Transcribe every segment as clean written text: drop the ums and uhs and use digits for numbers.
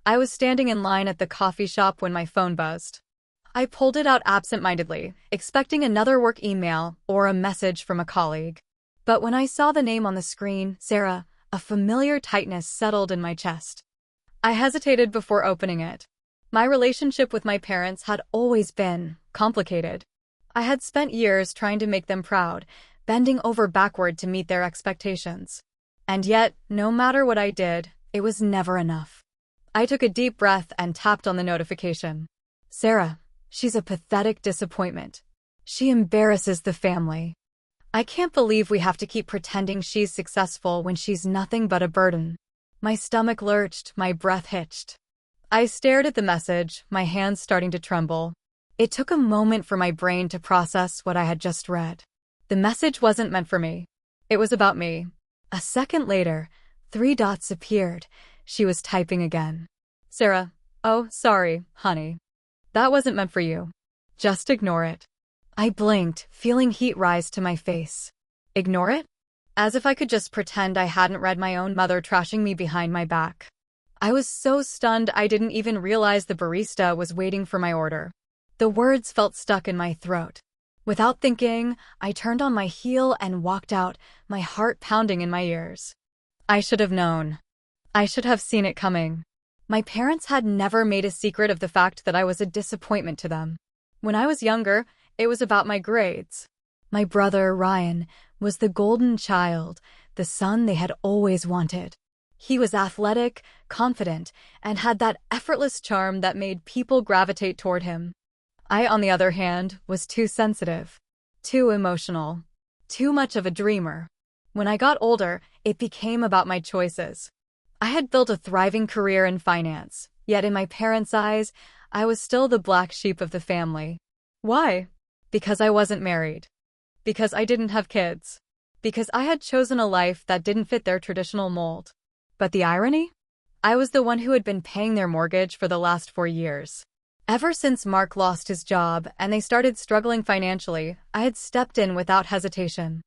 I was standing in line at the coffee shop when my phone buzzed. I pulled it out absent-mindedly, expecting another work email or a message from a colleague. But when I saw the name on the screen, Sarah, a familiar tightness settled in my chest. I hesitated before opening it. My relationship with my parents had always been complicated. I had spent years trying to make them proud, bending over backward to meet their expectations. And yet, no matter what I did, it was never enough. I took a deep breath and tapped on the notification. Sarah, she's a pathetic disappointment. She embarrasses the family. I can't believe we have to keep pretending she's successful when she's nothing but a burden. My stomach lurched, my breath hitched. I stared at the message, my hands starting to tremble. It took a moment for my brain to process what I had just read. The message wasn't meant for me. It was about me. A second later, 3 dots appeared. She was typing again. Sarah, oh, sorry, honey. That wasn't meant for you. Just ignore it. I blinked, feeling heat rise to my face. Ignore it? As if I could just pretend I hadn't read my own mother trashing me behind my back. I was so stunned I didn't even realize the barista was waiting for my order. The words felt stuck in my throat. Without thinking, I turned on my heel and walked out, my heart pounding in my ears. I should have known. I should have seen it coming. My parents had never made a secret of the fact that I was a disappointment to them. When I was younger, it was about my grades. My brother, Ryan, was the golden child, the son they had always wanted. He was athletic, confident, and had that effortless charm that made people gravitate toward him. I, on the other hand, was too sensitive, too emotional, too much of a dreamer. When I got older, it became about my choices. I had built a thriving career in finance, yet in my parents' eyes, I was still the black sheep of the family. Why? Because I wasn't married. Because I didn't have kids. Because I had chosen a life that didn't fit their traditional mold. But the irony? I was the one who had been paying their mortgage for the last 4 years. Ever since Mark lost his job and they started struggling financially, I had stepped in without hesitation.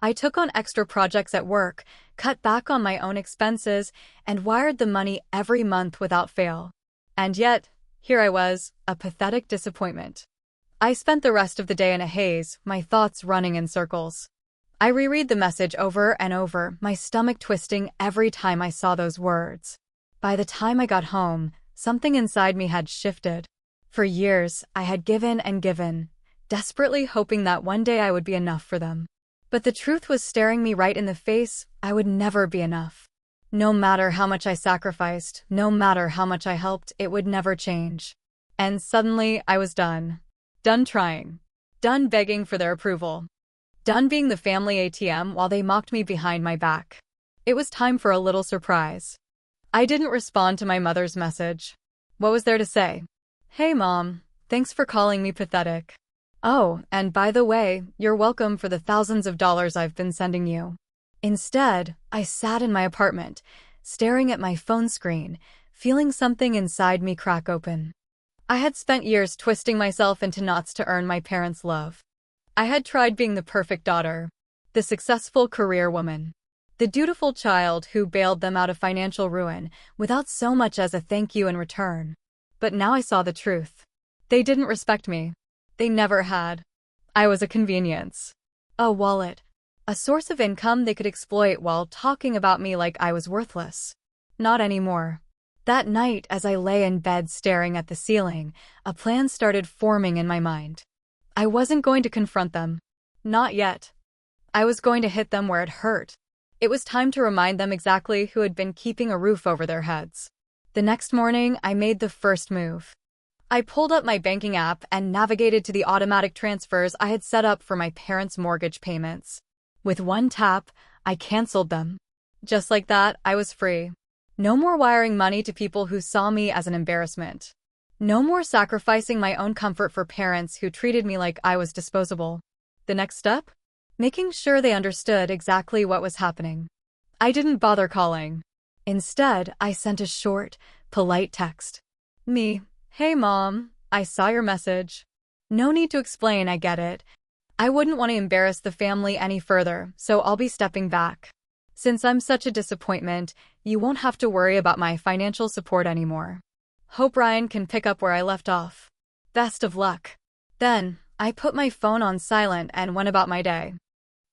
I took on extra projects at work, cut back on my own expenses, and wired the money every month without fail. And yet, here I was, a pathetic disappointment. I spent the rest of the day in a haze, my thoughts running in circles. I reread the message over and over, my stomach twisting every time I saw those words. By the time I got home, something inside me had shifted. For years, I had given and given, desperately hoping that one day I would be enough for them. But the truth was staring me right in the face, I would never be enough. No matter how much I sacrificed, no matter how much I helped, it would never change. And suddenly, I was done. Done trying. Done begging for their approval. Done being the family ATM while they mocked me behind my back. It was time for a little surprise. I didn't respond to my mother's message. What was there to say? Hey Mom, thanks for calling me pathetic. Oh, and by the way, you're welcome for the thousands of dollars I've been sending you. Instead, I sat in my apartment, staring at my phone screen, feeling something inside me crack open. I had spent years twisting myself into knots to earn my parents' love. I had tried being the perfect daughter, the successful career woman, the dutiful child who bailed them out of financial ruin without so much as a thank you in return. But now I saw the truth. They didn't respect me. They never had. I was a convenience. A wallet. A source of income they could exploit while talking about me like I was worthless. Not anymore. That night, as I lay in bed staring at the ceiling, a plan started forming in my mind. I wasn't going to confront them. Not yet. I was going to hit them where it hurt. It was time to remind them exactly who had been keeping a roof over their heads. The next morning, I made the first move. I pulled up my banking app and navigated to the automatic transfers I had set up for my parents' mortgage payments. With one tap, I canceled them. Just like that, I was free. No more wiring money to people who saw me as an embarrassment. No more sacrificing my own comfort for parents who treated me like I was disposable. The next step? Making sure they understood exactly what was happening. I didn't bother calling. Instead, I sent a short, polite text. Me, hey Mom, I saw your message. No need to explain, I get it. I wouldn't want to embarrass the family any further, so I'll be stepping back. Since I'm such a disappointment, you won't have to worry about my financial support anymore. Hope Ryan can pick up where I left off. Best of luck. Then, I put my phone on silent and went about my day.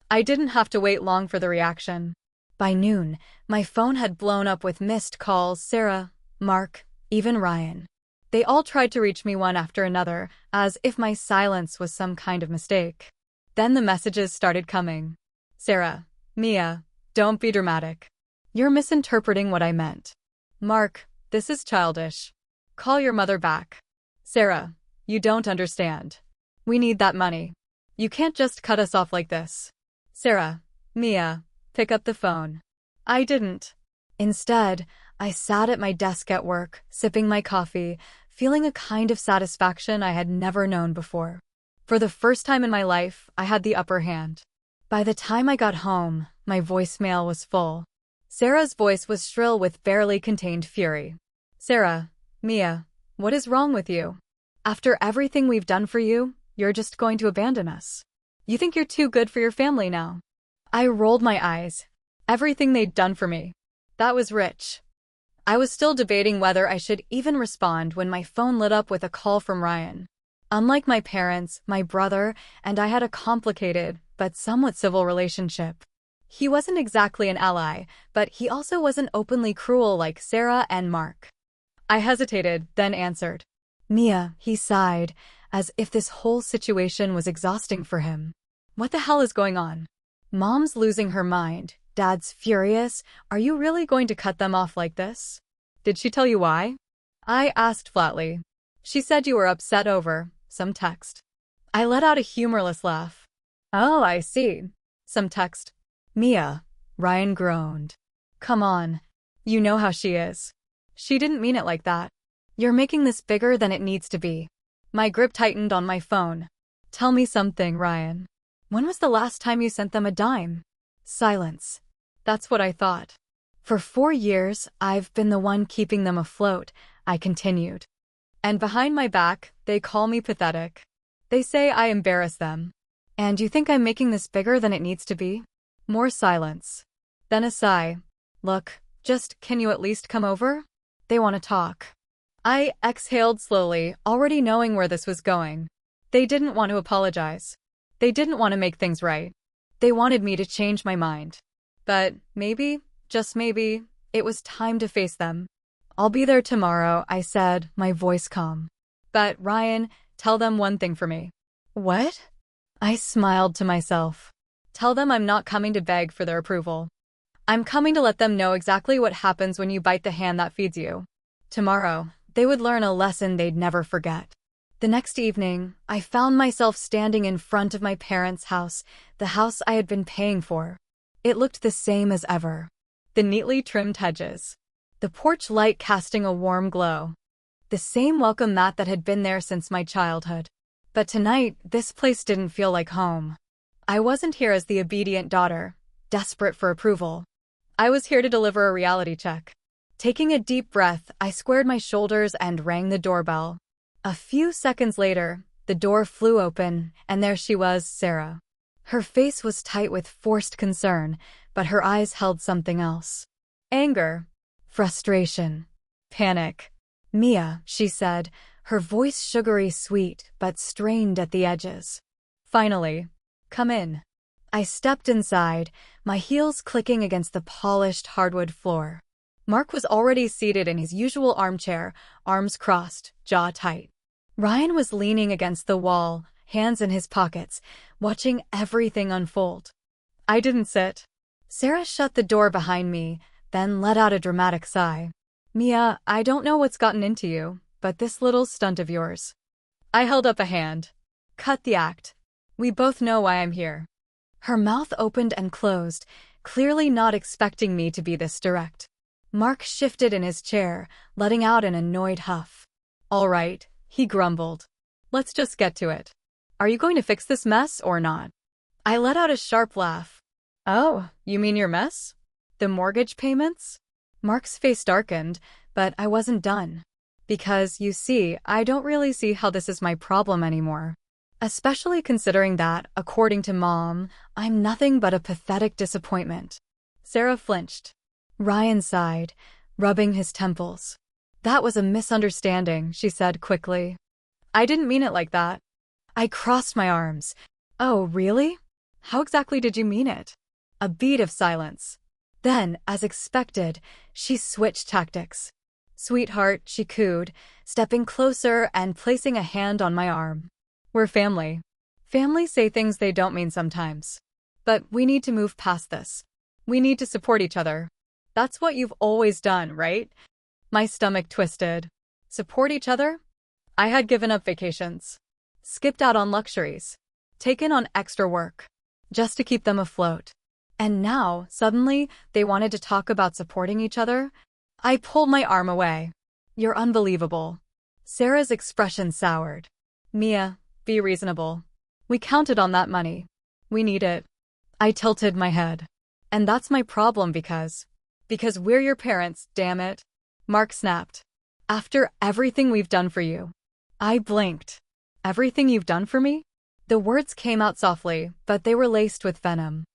I didn't have to wait long for the reaction. By noon, my phone had blown up with missed calls, Sarah, Mark, even Ryan. They all tried to reach me one after another, as if my silence was some kind of mistake. Then the messages started coming. Sarah, Mia, don't be dramatic. You're misinterpreting what I meant. Mark, this is childish. Call your mother back. Sarah, you don't understand. We need that money. You can't just cut us off like this. Sarah, Mia, pick up the phone. I didn't. Instead, I sat at my desk at work, sipping my coffee, feeling a kind of satisfaction I had never known before. For the first time in my life, I had the upper hand. By the time I got home, my voicemail was full. Sarah's voice was shrill with barely contained fury. Sarah, Mia, what is wrong with you? After everything we've done for you, you're just going to abandon us. You think you're too good for your family now. I rolled my eyes. Everything they'd done for me. That was rich. I was still debating whether I should even respond when my phone lit up with a call from Ryan. Unlike my parents, my brother, and I had a complicated, but somewhat civil relationship. He wasn't exactly an ally, but he also wasn't openly cruel like Sarah and Mark. I hesitated, then answered. Mia, he sighed, as if this whole situation was exhausting for him. What the hell is going on? Mom's losing her mind. Dad's furious. Are you really going to cut them off like this? Did she tell you why? I asked flatly. She said you were upset over some text. I let out a humorless laugh. Oh, I see. Some text. Mia, Ryan groaned. Come on. You know how she is. She didn't mean it like that. You're making this bigger than it needs to be. My grip tightened on my phone. Tell me something, Ryan. When was the last time you sent them a dime? Silence. That's what I thought. For 4 years, I've been the one keeping them afloat, I continued. And behind my back, they call me pathetic. They say I embarrass them. And you think I'm making this bigger than it needs to be? More silence. Then a sigh. Look, can you at least come over? They want to talk. I exhaled slowly, already knowing where this was going. They didn't want to apologize. They didn't want to make things right. They wanted me to change my mind. But maybe, just maybe, it was time to face them. I'll be there tomorrow, I said, my voice calm. But, Ryan, tell them one thing for me. What? I smiled to myself. Tell them I'm not coming to beg for their approval. I'm coming to let them know exactly what happens when you bite the hand that feeds you. Tomorrow, they would learn a lesson they'd never forget. The next evening, I found myself standing in front of my parents' house, the house I had been paying for. It looked the same as ever. The neatly trimmed hedges. The porch light casting a warm glow. The same welcome mat that had been there since my childhood. But tonight, this place didn't feel like home. I wasn't here as the obedient daughter, desperate for approval. I was here to deliver a reality check. Taking a deep breath, I squared my shoulders and rang the doorbell. A few seconds later, the door flew open, and there she was, Sarah. Her face was tight with forced concern, but her eyes held something else. Anger, frustration, panic. Mia, she said, her voice sugary sweet but strained at the edges. Finally, come in. I stepped inside, my heels clicking against the polished hardwood floor. Mark was already seated in his usual armchair, arms crossed, jaw tight. Ryan was leaning against the wall, hands in his pockets, watching everything unfold. I didn't sit. Sarah shut the door behind me, then let out a dramatic sigh. Mia, I don't know what's gotten into you, but this little stunt of yours. I held up a hand. Cut the act. We both know why I'm here. Her mouth opened and closed, clearly not expecting me to be this direct. Mark shifted in his chair, letting out an annoyed huff. All right, he grumbled. Let's just get to it. Are you going to fix this mess or not? I let out a sharp laugh. Oh, you mean your mess? The mortgage payments? Mark's face darkened, but I wasn't done. Because, you see, I don't really see how this is my problem anymore. Especially considering that, according to Mom, I'm nothing but a pathetic disappointment. Sarah flinched. Ryan sighed, rubbing his temples. That was a misunderstanding, she said quickly. I didn't mean it like that. I crossed my arms. Oh, really? How exactly did you mean it? A beat of silence. Then, as expected, she switched tactics. Sweetheart, she cooed, stepping closer and placing a hand on my arm. We're family. Families say things they don't mean sometimes. But we need to move past this. We need to support each other. That's what you've always done, right? My stomach twisted. Support each other? I had given up vacations. Skipped out on luxuries. Taken on extra work. Just to keep them afloat. And now, suddenly, they wanted to talk about supporting each other? I pulled my arm away. You're unbelievable. Sarah's expression soured. Mia, be reasonable. We counted on that money. We need it. I tilted my head. And that's my problem because we're your parents, damn it. Mark snapped. After everything we've done for you. I blinked. Everything you've done for me? The words came out softly, but they were laced with venom.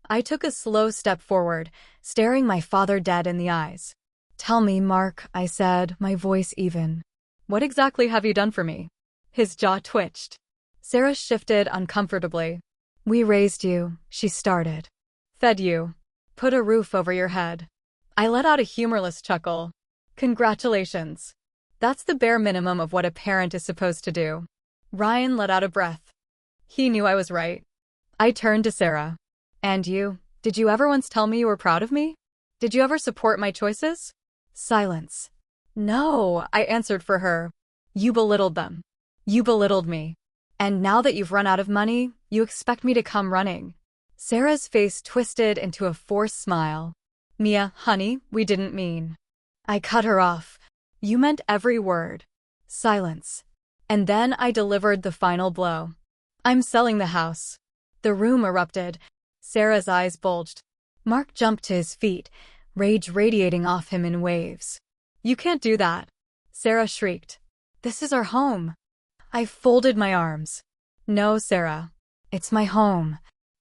I took a slow step forward, staring my father dead in the eyes. Tell me, Mark, I said, my voice even. What exactly have you done for me? His jaw twitched. Sarah shifted uncomfortably. We raised you, she started. Fed you. Put a roof over your head. I let out a humorless chuckle. Congratulations. That's the bare minimum of what a parent is supposed to do. Ryan let out a breath. He knew I was right. I turned to Sarah. And you, did you ever once tell me you were proud of me? Did you ever support my choices? Silence. No, I answered for her. You belittled them. You belittled me. And now that you've run out of money, you expect me to come running. Sarah's face twisted into a forced smile. Mia, honey, we didn't mean. I cut her off. You meant every word. Silence. And then I delivered the final blow. I'm selling the house. The room erupted. Sarah's eyes bulged. Mark jumped to his feet, rage radiating off him in waves. You can't do that. Sarah shrieked. This is our home. I folded my arms. No, Sarah. It's my home.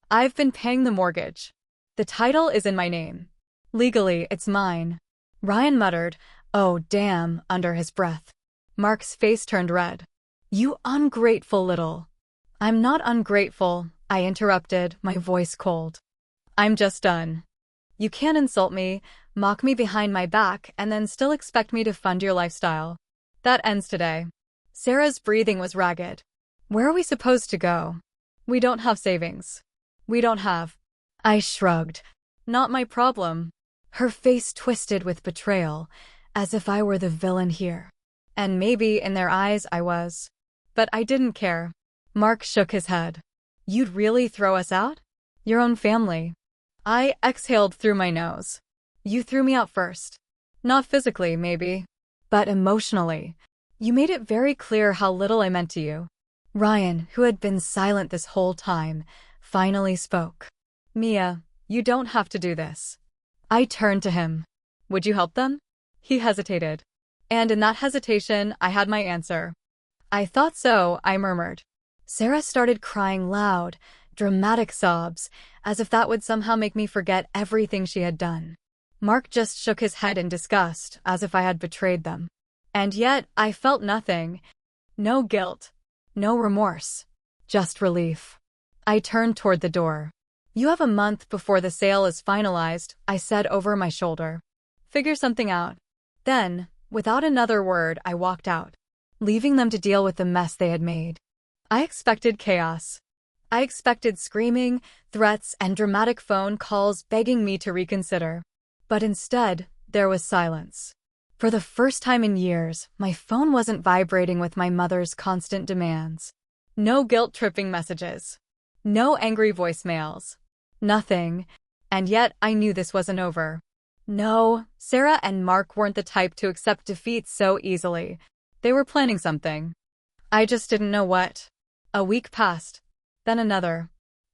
I've been paying the mortgage. The title is in my name. Legally, it's mine. Ryan muttered, oh, damn, under his breath. Mark's face turned red. You ungrateful little. I'm not ungrateful, I interrupted, my voice cold. I'm just done. You can't insult me, mock me behind my back, and then still expect me to fund your lifestyle. That ends today. Sarah's breathing was ragged. Where are we supposed to go? We don't have savings. We don't have. I shrugged. Not my problem. Her face twisted with betrayal, as if I were the villain here. And maybe in their eyes I was. But I didn't care. Mark shook his head. You'd really throw us out? Your own family. I exhaled through my nose. You threw me out first. Not physically, maybe. But emotionally. You made it very clear how little I meant to you. Ryan, who had been silent this whole time, finally spoke. Mia, you don't have to do this. I turned to him. Would you help them? He hesitated. And in that hesitation, I had my answer. I thought so, I murmured. Sarah started crying loud, dramatic sobs, as if that would somehow make me forget everything she had done. Mark just shook his head in disgust, as if I had betrayed them. And yet, I felt nothing. No guilt. No remorse. Just relief. I turned toward the door. You have a month before the sale is finalized, I said over my shoulder. Figure something out. Then, without another word, I walked out, leaving them to deal with the mess they had made. I expected chaos. I expected screaming, threats, and dramatic phone calls begging me to reconsider. But instead, there was silence. For the first time in years, my phone wasn't vibrating with my mother's constant demands. No guilt-tripping messages. No angry voicemails. Nothing. And yet, I knew this wasn't over. No, Sarah and Mark weren't the type to accept defeat so easily. They were planning something. I just didn't know what. A week passed. Then another.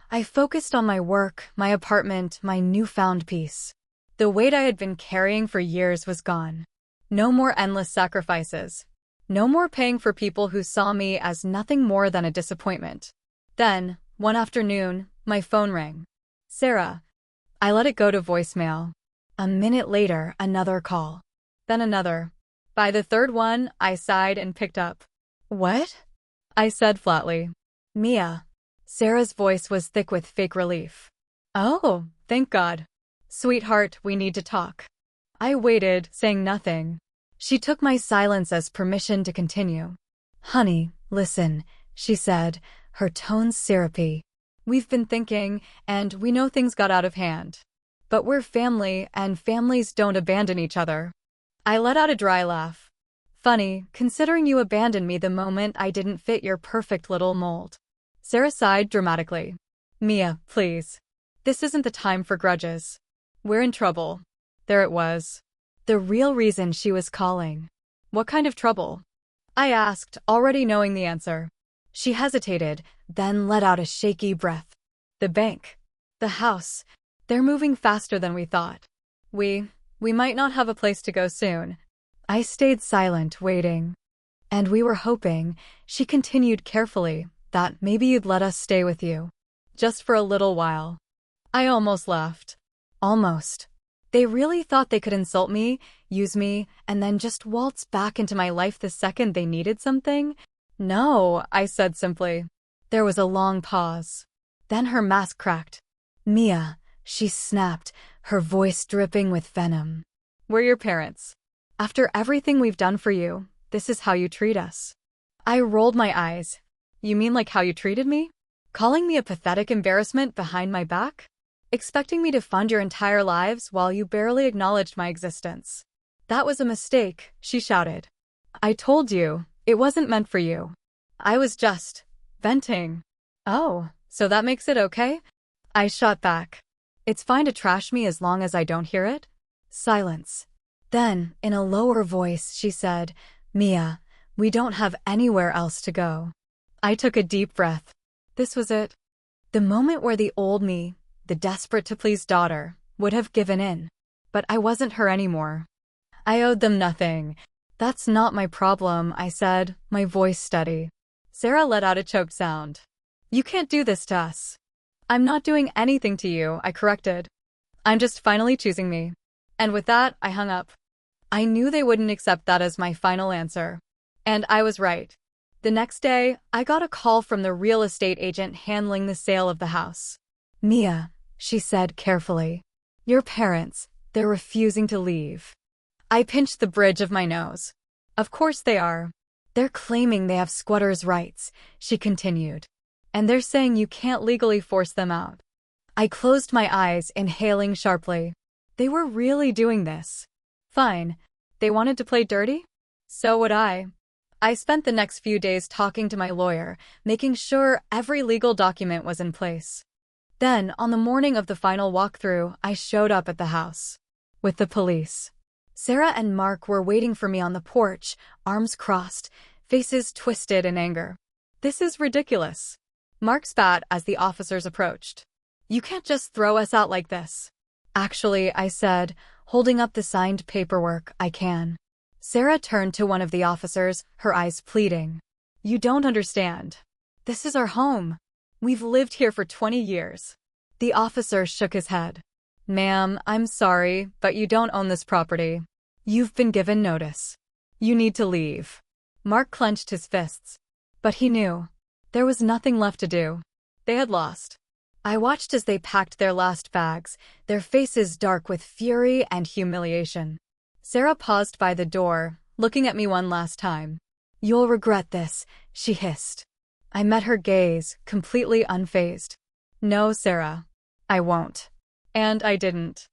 I focused on my work, my apartment, my newfound peace. The weight I had been carrying for years was gone. No more endless sacrifices. No more paying for people who saw me as nothing more than a disappointment. Then, one afternoon, my phone rang. Sarah. I let it go to voicemail. A minute later, another call. Then another. By the third one, I sighed and picked up. What? I said flatly. Mia. Sarah's voice was thick with fake relief. Oh, thank God. Sweetheart, we need to talk. I waited, saying nothing. She took my silence as permission to continue. Honey, listen, she said, her tones syrupy. We've been thinking, and we know things got out of hand. But we're family, and families don't abandon each other. I let out a dry laugh. Funny, considering you abandoned me the moment I didn't fit your perfect little mold. Sarah sighed dramatically. Mia, please. This isn't the time for grudges. We're in trouble. There it was. The real reason she was calling. What kind of trouble? I asked, already knowing the answer. She hesitated, then let out a shaky breath. The bank. The house. They're moving faster than we thought. We might not have a place to go soon. I stayed silent, waiting. And we were hoping, she continued carefully, that maybe you'd let us stay with you. Just for a little while. I almost laughed. Almost. They really thought they could insult me, use me, and then just waltz back into my life the second they needed something? No, I said simply. There was a long pause. Then her mask cracked. Mia, she snapped, her voice dripping with venom. We're your parents. After everything we've done for you, this is how you treat us. I rolled my eyes. You mean like how you treated me? Calling me a pathetic embarrassment behind my back? Expecting me to fund your entire lives while you barely acknowledged my existence. That was a mistake, she shouted. I told you, it wasn't meant for you. I was just venting. Oh, so that makes it okay? I shot back. It's fine to trash me as long as I don't hear it? Silence. Then, in a lower voice, she said, Mia, we don't have anywhere else to go. I took a deep breath. This was it. The moment where the old me, the desperate-to-please daughter, would have given in. But I wasn't her anymore. I owed them nothing. That's not my problem, I said, my voice steady. Sarah let out a choked sound. You can't do this to us. I'm not doing anything to you, I corrected. I'm just finally choosing me. And with that, I hung up. I knew they wouldn't accept that as my final answer. And I was right. The next day, I got a call from the real estate agent handling the sale of the house. Mia, she said carefully. Your parents, they're refusing to leave. I pinched the bridge of my nose. Of course they are. They're claiming they have squatters' rights, she continued. And they're saying you can't legally force them out. I closed my eyes, inhaling sharply. They were really doing this. Fine. They wanted to play dirty? So would I. I spent the next few days talking to my lawyer, making sure every legal document was in place. Then, on the morning of the final walkthrough, I showed up at the house. With the police. Sarah and Mark were waiting for me on the porch, arms crossed, faces twisted in anger. This is ridiculous. Mark spat as the officers approached. You can't just throw us out like this. Actually, I said, holding up the signed paperwork, I can. Sarah turned to one of the officers, her eyes pleading. You don't understand. This is our home. We've lived here for 20 years. The officer shook his head. Ma'am, I'm sorry, but you don't own this property. You've been given notice. You need to leave. Mark clenched his fists. But he knew. There was nothing left to do. They had lost. I watched as they packed their last bags, their faces dark with fury and humiliation. Sarah paused by the door, looking at me one last time. You'll regret this, she hissed. I met her gaze, completely unfazed. No, Sarah. I won't. And I didn't.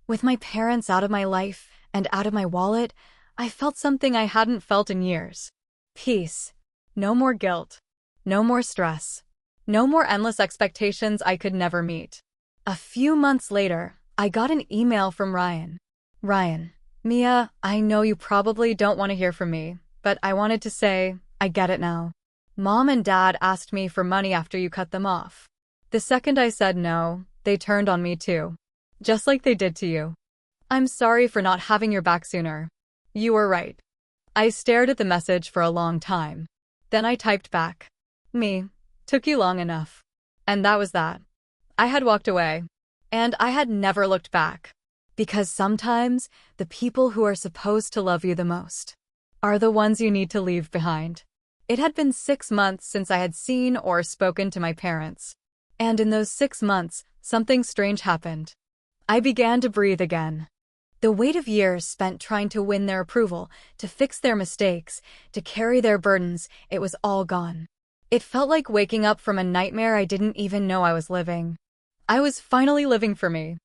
With my parents out of my life and out of my wallet, I felt something I hadn't felt in years. Peace. No more guilt. No more stress. No more endless expectations I could never meet. A few months later, I got an email from Ryan. Ryan, Mia, I know you probably don't want to hear from me, but I wanted to say, I get it now. Mom and Dad asked me for money after you cut them off. The second I said no, they turned on me too. Just like they did to you. I'm sorry for not having your back sooner. You were right. I stared at the message for a long time. Then I typed back. Me. Took you long enough. And that was that. I had walked away. And I had never looked back. Because sometimes, the people who are supposed to love you the most are the ones you need to leave behind. It had been 6 months since I had seen or spoken to my parents. And in those 6 months, something strange happened. I began to breathe again. The weight of years spent trying to win their approval, to fix their mistakes, to carry their burdens, it was all gone. It felt like waking up from a nightmare I didn't even know I was living. I was finally living for me.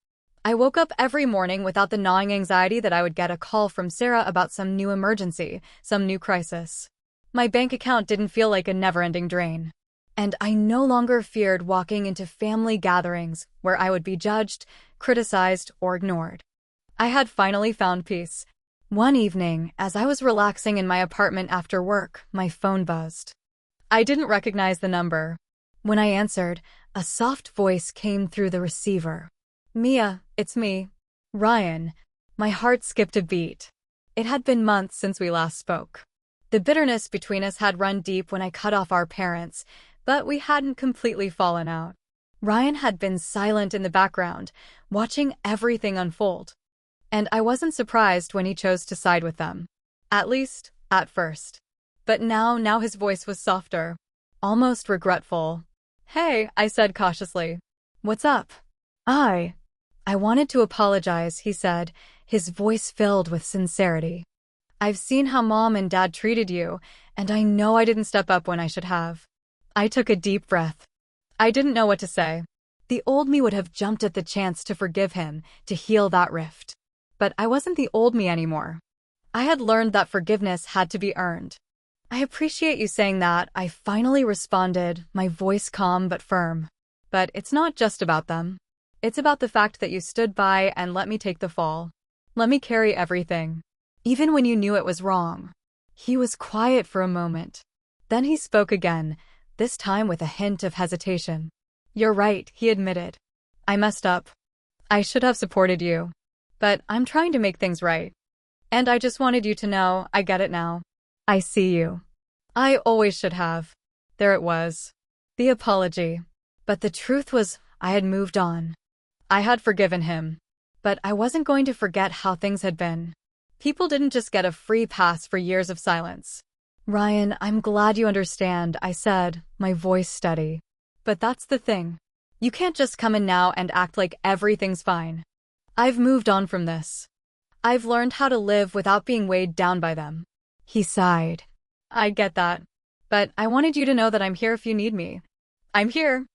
I woke up every morning without the gnawing anxiety that I would get a call from Sarah about some new emergency, some new crisis. My bank account didn't feel like a never-ending drain. And I no longer feared walking into family gatherings where I would be judged, criticized, or ignored. I had finally found peace. One evening, as I was relaxing in my apartment after work, my phone buzzed. I didn't recognize the number. When I answered, a soft voice came through the receiver. "Mia, it's me. Ryan." My heart skipped a beat. It had been months since we last spoke. The bitterness between us had run deep when I cut off our parents, but we hadn't completely fallen out. Ryan had been silent in the background, watching everything unfold. And I wasn't surprised when he chose to side with them. At least, at first. But now his voice was softer. Almost regretful. "Hey," I said cautiously. "What's up?" I wanted to apologize," he said, his voice filled with sincerity. "I've seen how Mom and Dad treated you, and I know I didn't step up when I should have." I took a deep breath. I didn't know what to say. The old me would have jumped at the chance to forgive him, to heal that rift. But I wasn't the old me anymore. I had learned that forgiveness had to be earned. "I appreciate you saying that," I finally responded, my voice calm but firm. "But it's not just about them. It's about the fact that you stood by and let me take the fall. Let me carry everything. Even when you knew it was wrong." He was quiet for a moment. Then he spoke again, this time with a hint of hesitation. "You're right," he admitted. "I messed up. I should have supported you. But I'm trying to make things right. And I just wanted you to know, I get it now. I see you. I always should have." There it was. The apology. But the truth was, I had moved on. I had forgiven him. But I wasn't going to forget how things had been. People didn't just get a free pass for years of silence. "Ryan, I'm glad you understand," I said, my voice steady. "But that's the thing. You can't just come in now and act like everything's fine. I've moved on from this. I've learned how to live without being weighed down by them." He sighed. "I get that. But I wanted you to know that I'm here if you need me. I'm here.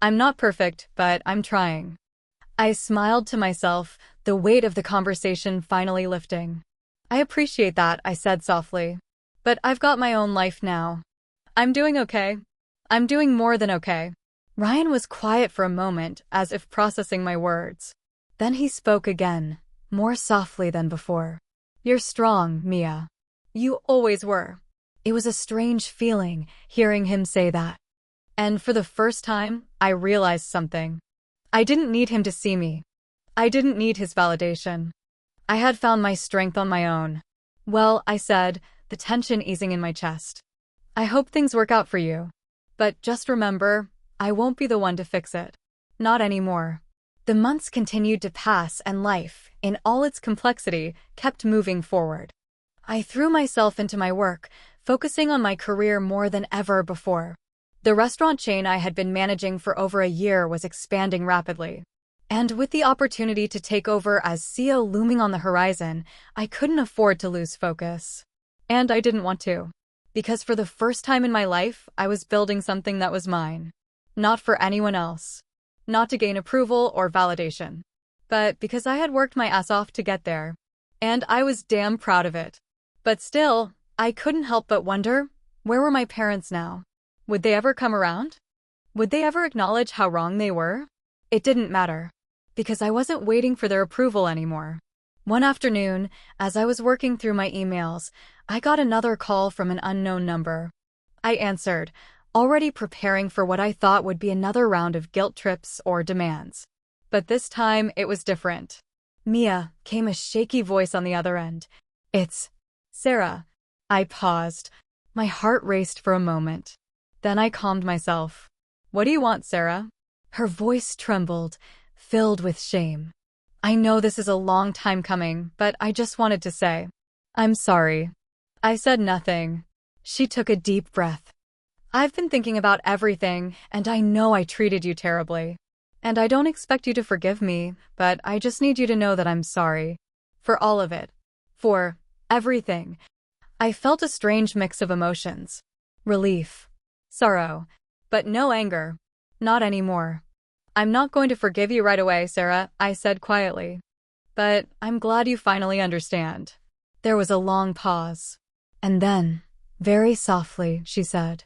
I'm not perfect, but I'm trying." I smiled to myself, the weight of the conversation finally lifting. "I appreciate that," I said softly. "But I've got my own life now. I'm doing okay. I'm doing more than okay." Ryan was quiet for a moment, as if processing my words. Then he spoke again, more softly than before. "You're strong, Mia. You always were." It was a strange feeling, hearing him say that. And for the first time, I realized something. I didn't need him to see me. I didn't need his validation. I had found my strength on my own. "Well," I said, the tension easing in my chest. "I hope things work out for you. But just remember, I won't be the one to fix it. Not anymore." The months continued to pass and life, in all its complexity, kept moving forward. I threw myself into my work, focusing on my career more than ever before. The restaurant chain I had been managing for over a year was expanding rapidly. And with the opportunity to take over as CEO looming on the horizon, I couldn't afford to lose focus. And I didn't want to. Because for the first time in my life, I was building something that was mine. Not for anyone else. Not to gain approval or validation. But because I had worked my ass off to get there. And I was damn proud of it. But still, I couldn't help but wonder, where were my parents now? Would they ever come around? Would they ever acknowledge how wrong they were? It didn't matter. Because I wasn't waiting for their approval anymore. One afternoon, as I was working through my emails, I got another call from an unknown number. I answered, already preparing for what I thought would be another round of guilt trips or demands. But this time, it was different. "Mia," came a shaky voice on the other end. "It's Sarah." I paused. My heart raced for a moment. Then I calmed myself. "What do you want, Sarah?" Her voice trembled, filled with shame. "I know this is a long time coming, but I just wanted to say, I'm sorry. I said nothing. She took a deep breath. I've been thinking about everything, and I know I treated you terribly. And I don't expect you to forgive me, but I just need you to know that I'm sorry. For all of it. For everything. I felt a strange mix of emotions. Relief. Sorrow. But no anger. Not anymore. I'm not going to forgive you right away, Sarah, I said quietly. But I'm glad you finally understand. There was a long pause. And then, very softly, she said,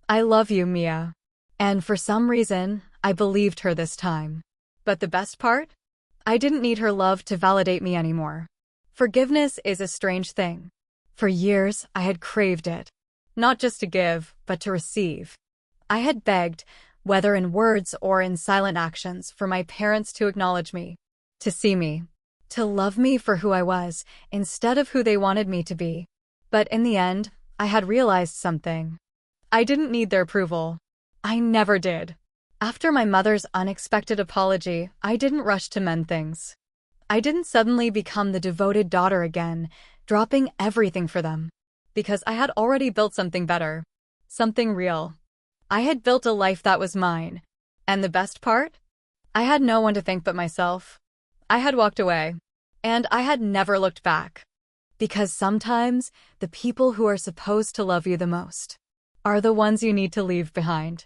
I love you, Mia. And for some reason, I believed her this time. But the best part? I didn't need her love to validate me anymore. Forgiveness is a strange thing. For years, I had craved it. Not just to give, but to receive. I had begged, whether in words or in silent actions, for my parents to acknowledge me, to see me, to love me for who I was, instead of who they wanted me to be. But in the end, I had realized something. I didn't need their approval. I never did. After my mother's unexpected apology, I didn't rush to mend things. I didn't suddenly become the devoted daughter again, dropping everything for them. Because I had already built something better. Something real. I had built a life that was mine. And the best part? I had no one to thank but myself. I had walked away. And I had never looked back. Because sometimes, the people who are supposed to love you the most are the ones you need to leave behind.